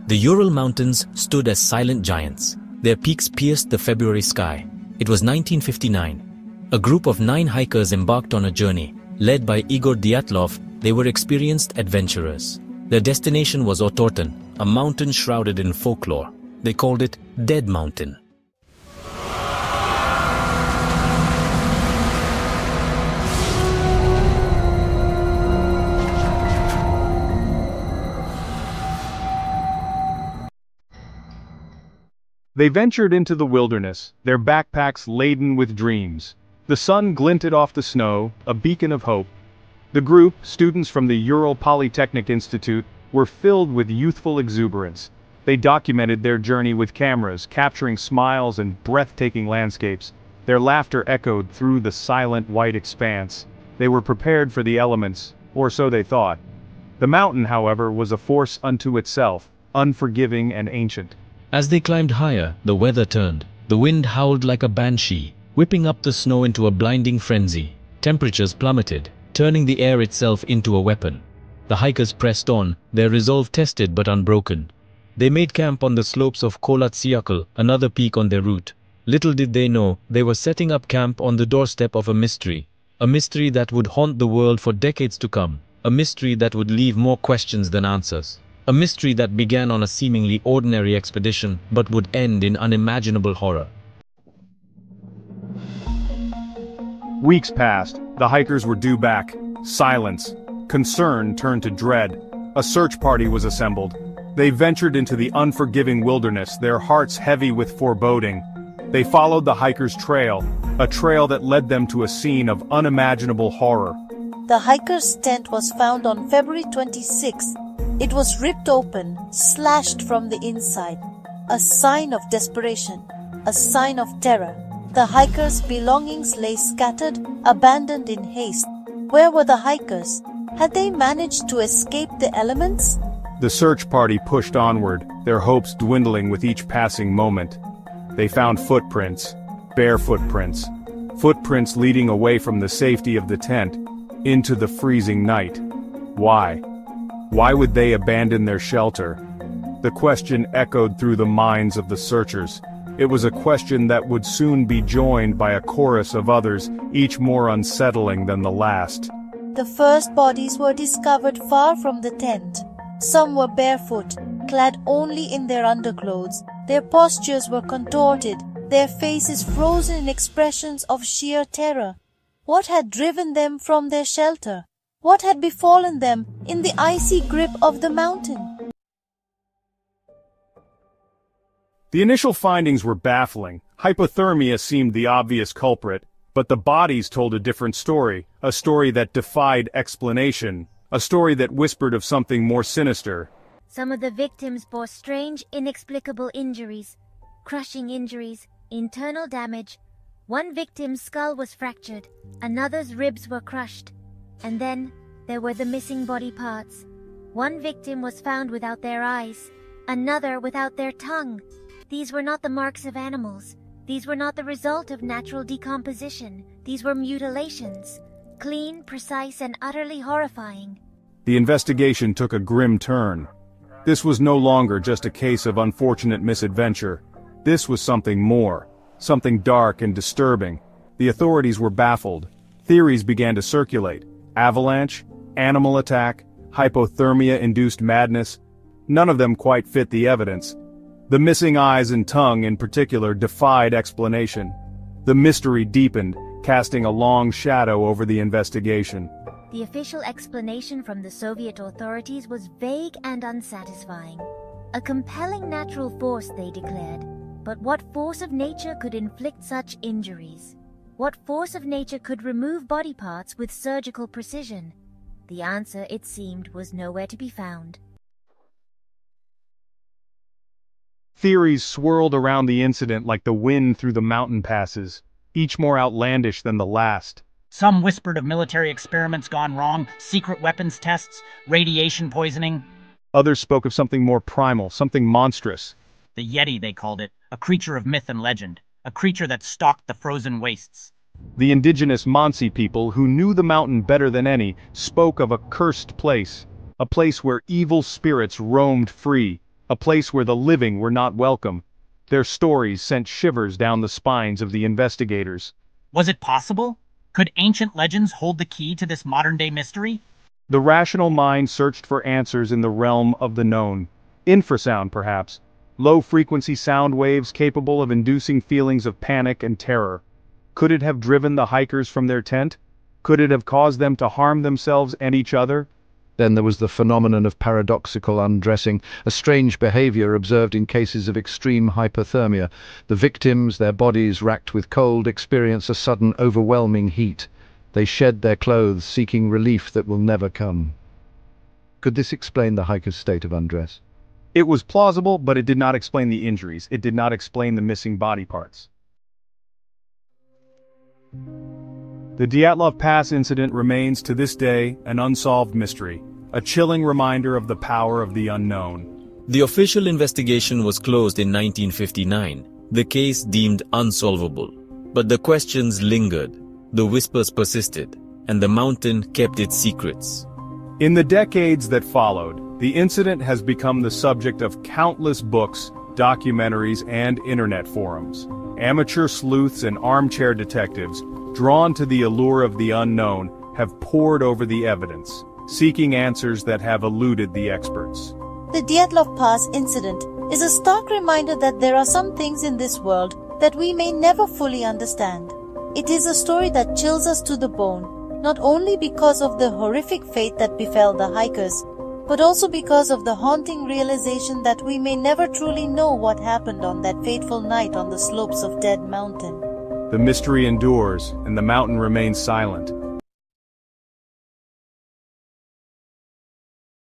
The Ural Mountains stood as silent giants. Their peaks pierced the February sky. It was 1959. A group of 9 hikers embarked on a journey. Led by Igor Dyatlov, they were experienced adventurers. Their destination was Otorten, a mountain shrouded in folklore. They called it Dead Mountain. They ventured into the wilderness, their backpacks laden with dreams. The sun glinted off the snow, a beacon of hope. The group, students from the Ural Polytechnic Institute, were filled with youthful exuberance. They documented their journey with cameras, capturing smiles and breathtaking landscapes. Their laughter echoed through the silent white expanse. They were prepared for the elements, or so they thought. The mountain, however, was a force unto itself, unforgiving and ancient. As they climbed higher, the weather turned. The wind howled like a banshee, whipping up the snow into a blinding frenzy. Temperatures plummeted, turning the air itself into a weapon. The hikers pressed on, their resolve tested but unbroken. They made camp on the slopes of Kolatsiakl, another peak on their route. Little did they know, they were setting up camp on the doorstep of a mystery that would haunt the world for decades to come, a mystery that would leave more questions than answers. A mystery that began on a seemingly ordinary expedition but would end in unimaginable horror. Weeks passed. The hikers were due back. Silence. Concern turned to dread. A search party was assembled. They ventured into the unforgiving wilderness, their hearts heavy with foreboding. They followed the hikers' trail, a trail that led them to a scene of unimaginable horror. The hikers' tent was found on February 26. It was ripped open, slashed from the inside. A sign of desperation, a sign of terror. The hikers' belongings lay scattered, abandoned in haste. Where were the hikers? Had they managed to escape the elements? The search party pushed onward, their hopes dwindling with each passing moment. They found footprints, bare footprints. Footprints leading away from the safety of the tent, into the freezing night. Why? Why would they abandon their shelter? The question echoed through the minds of the searchers. It was a question that would soon be joined by a chorus of others, each more unsettling than the last. The first bodies were discovered far from the tent. Some were barefoot, clad only in their underclothes. Their postures were contorted, their faces frozen in expressions of sheer terror. What had driven them from their shelter? What had befallen them in the icy grip of the mountain? The initial findings were baffling. Hypothermia seemed the obvious culprit, but the bodies told a different story, a story that defied explanation, a story that whispered of something more sinister. Some of the victims bore strange, inexplicable injuries, crushing injuries, internal damage. One victim's skull was fractured, another's ribs were crushed. And then, there were the missing body parts. One victim was found without their eyes, another without their tongue. These were not the marks of animals. These were not the result of natural decomposition. These were mutilations. Clean, precise, and utterly horrifying. The investigation took a grim turn. This was no longer just a case of unfortunate misadventure. This was something more, something dark and disturbing. The authorities were baffled. Theories began to circulate. Avalanche, animal attack, hypothermia-induced madness. None of them quite fit the evidence. The missing eyes and tongue in particular defied explanation. The mystery deepened, casting a long shadow over the investigation. The official explanation from the Soviet authorities was vague and unsatisfying. A compelling natural force, they declared. But what force of nature could inflict such injuries? What force of nature could remove body parts with surgical precision? The answer, it seemed, was nowhere to be found. Theories swirled around the incident like the wind through the mountain passes, each more outlandish than the last. Some whispered of military experiments gone wrong, secret weapons tests, radiation poisoning. Others spoke of something more primal, something monstrous. The Yeti, they called it, a creature of myth and legend, a creature that stalked the frozen wastes. The indigenous Mansi people, who knew the mountain better than any, spoke of a cursed place, a place where evil spirits roamed free, a a place where the living were not welcome. Their stories sent shivers down the spines of the investigators. Was it possible? Could ancient legends hold the key to this modern-day mystery? The rational mind searched for answers in the realm of the known. Infrasound, perhaps. Low-frequency sound waves capable of inducing feelings of panic and terror. Could it have driven the hikers from their tent? Could it have caused them to harm themselves and each other? Then there was the phenomenon of paradoxical undressing, a strange behavior observed in cases of extreme hypothermia. The victims, their bodies racked with cold, experience a sudden overwhelming heat. They shed their clothes, seeking relief that will never come. Could this explain the hiker's state of undress? It was plausible, but it did not explain the injuries. It did not explain the missing body parts. The Dyatlov Pass incident remains to this day an unsolved mystery, a chilling reminder of the power of the unknown. The official investigation was closed in 1959, the case deemed unsolvable. But the questions lingered, the whispers persisted, and the mountain kept its secrets. In the decades that followed, the incident has become the subject of countless books, documentaries, and internet forums. Amateur sleuths and armchair detectives, drawn to the allure of the unknown, have pored over the evidence, seeking answers that have eluded the experts. The Dyatlov Pass incident is a stark reminder that there are some things in this world that we may never fully understand. It is a story that chills us to the bone, not only because of the horrific fate that befell the hikers, but also because of the haunting realization that we may never truly know what happened on that fateful night on the slopes of Dead Mountain. The mystery endures, and the mountain remains silent,